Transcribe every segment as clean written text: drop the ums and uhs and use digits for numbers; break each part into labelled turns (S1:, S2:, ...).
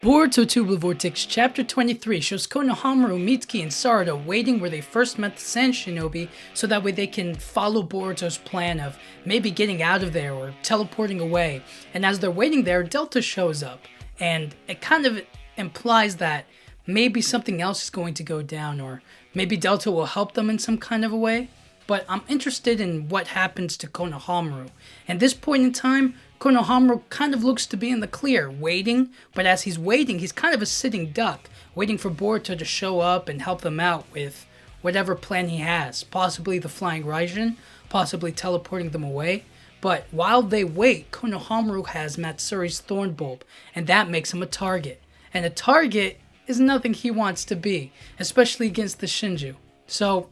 S1: Boruto 2 Blue Vortex Chapter 23 shows Konohamaru, Mitsuki, and Sarada waiting where they first met the Sand Shinobi so that way they can follow Boruto's plan of maybe getting out of there or teleporting away. And as they're waiting there, Delta shows up, and it kind of implies that maybe something else is going to go down, or maybe Delta will help them in some kind of a way. But I'm interested in what happens to Konohamaru. At this point in time, Konohamaru kind of looks to be in the clear, waiting, but as he's waiting, he's kind of a sitting duck, waiting for Boruto to show up and help them out with whatever plan he has, possibly the Flying Raijin, possibly teleporting them away. But while they wait, Konohamaru has Matsuri's Thorn Bulb, and that makes him a target. And a target is nothing he wants to be, especially against the Shinju. So,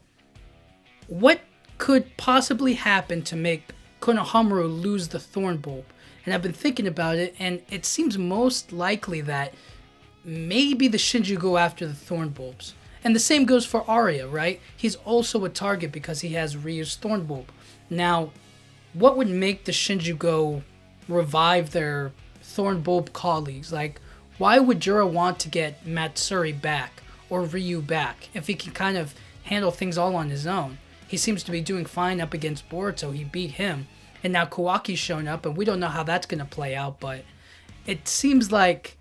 S1: what could possibly happen to make Konohamaru lose the Thorn Bulb? And I've been thinking about it, and it seems most likely that maybe the Shinju go after the Thorn Bulbs. And the same goes for Arya, right? He's also a target because he has Ryu's Thorn Bulb. Now, what would make the Shinju go revive their Thorn Bulb colleagues? Like, why would Jura want to get Matsuri back or Ryu back if he can kind of handle things all on his own? He seems to be doing fine up against Boruto. He beat him. And now Kawaki's shown up, and we don't know how that's going to play out, but it seems like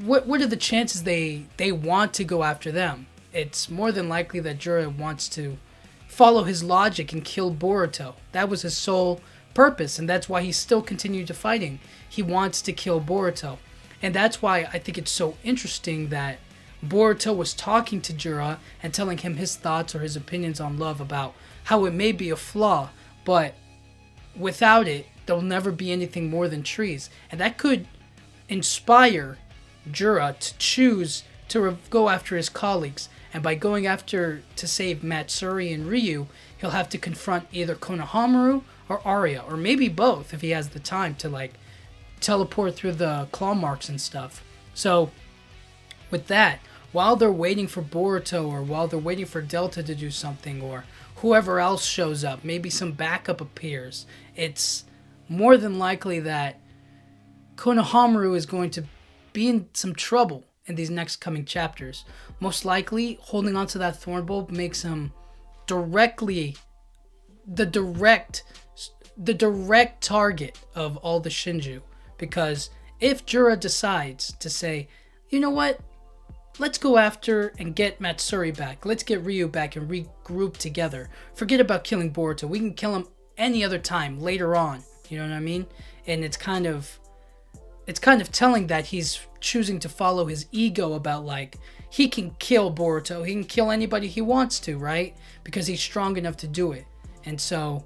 S1: what are the chances they want to go after them? It's more than likely that Jura wants to follow his logic and kill Boruto. That was his sole purpose, and that's why he's still continued to fighting. He wants to kill Boruto. And that's why I think it's so interesting that Boruto was talking to Jura and telling him his thoughts or his opinions on love about how it may be a flaw, but without it, there'll never be anything more than trees. And that could inspire Jura to choose to go after his colleagues. And by going after to save Matsuri and Ryu, he'll have to confront either Konohamaru or Arya, or maybe both if he has the time to like teleport through the claw marks and stuff. So with that, while they're waiting for Boruto, or while they're waiting for Delta to do something, or whoever else shows up, maybe some backup appears, it's more than likely that Konohamaru is going to be in some trouble in these next coming chapters. Most likely, holding on to that Thorn Bulb makes him directly the direct target of all the Shinju. Because if Jura decides to say, you know what, let's go after and get Matsuri back. Let's get Ryu back and regroup together. Forget about killing Boruto. We can kill him any other time later on. You know what I mean? And it's kind of telling that he's choosing to follow his ego about like he can kill Boruto. He can kill anybody he wants to, right? Because he's strong enough to do it. And so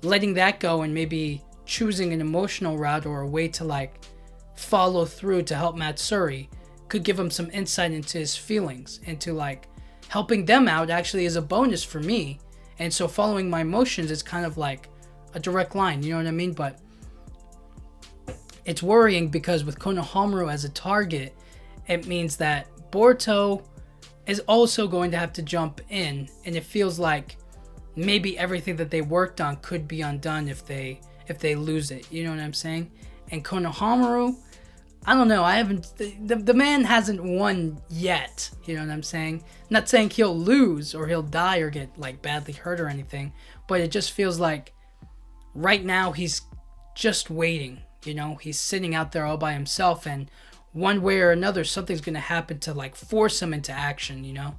S1: letting that go and maybe choosing an emotional route or a way to like follow through to help Matsuri could give him some insight into his feelings, into like helping them out actually is a bonus for me. And so following my emotions is kind of like a direct line, you know what I mean? But it's worrying because with Konohamaru as a target, it means that Boruto is also going to have to jump in, and it feels like maybe everything that they worked on could be undone if they lose it, you know what I'm saying? And Konohamaru, I don't know. The man hasn't won yet. You know what I'm saying? Not saying he'll lose or he'll die or get like badly hurt or anything, but it just feels like right now he's just waiting. You know, he's sitting out there all by himself, and one way or another, something's gonna happen to like force him into action. You know,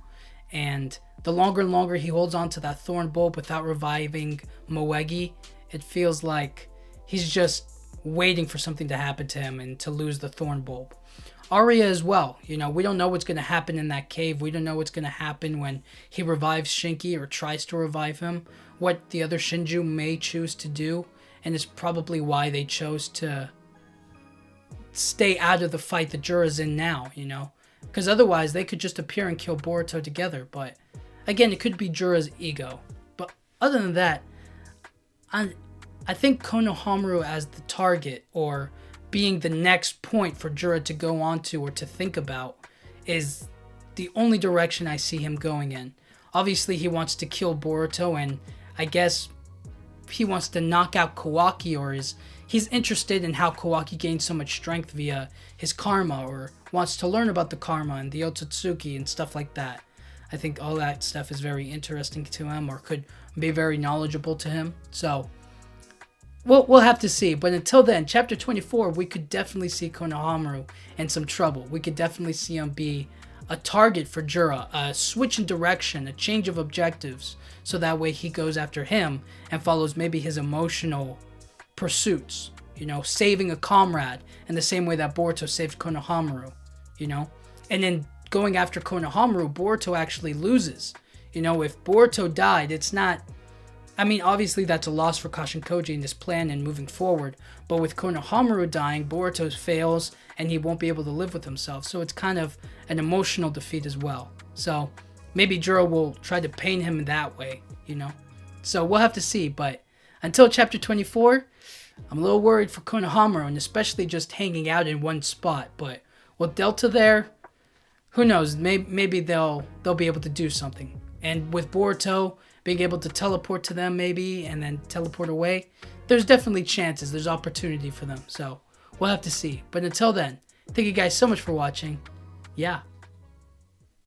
S1: and the longer and longer he holds on to that Thorn Bulb without reviving Moegi, it feels like he's just waiting for something to happen to him and to lose the Thorn Bulb. Arya as well. You know, we don't know what's going to happen in that cave. We don't know what's going to happen when he revives Shinki or tries to revive him. What the other Shinju may choose to do. And it's probably why they chose to stay out of the fight that Jura's in now, you know. Because otherwise they could just appear and kill Boruto together. But again, it could be Jura's ego. But other than that, I think Konohamaru as the target, or being the next point for Jura to go on to or to think about, is the only direction I see him going in. Obviously, he wants to kill Boruto, and I guess he wants to knock out Kawaki, or he's interested in how Kawaki gained so much strength via his karma, or wants to learn about the karma and the Otsutsuki and stuff like that. I think all that stuff is very interesting to him, or could be very knowledgeable to him. So we'll have to see. But until then, chapter 24, we could definitely see Konohamaru in some trouble. We could definitely see him be a target for Jura, a switch in direction, a change of objectives, so that way he goes after him and follows maybe his emotional pursuits, saving a comrade in the same way that Boruto saved Konohamaru, and then going after Konohamaru, Boruto actually loses. If Boruto died, it's not, obviously that's a loss for Kashinkoji in this plan and moving forward, but with Konohamaru dying, Boruto fails and he won't be able to live with himself, so it's kind of an emotional defeat as well. So maybe Juro will try to pain him that way, So we'll have to see, but until chapter 24, I'm a little worried for Konohamaru, and especially just hanging out in one spot, but with Delta there, who knows, maybe they'll be able to do something. And with Boruto being able to teleport to them maybe, and then teleport away, there's definitely chances, there's opportunity for them. So we'll have to see. But until then, thank you guys so much for watching. Yeah.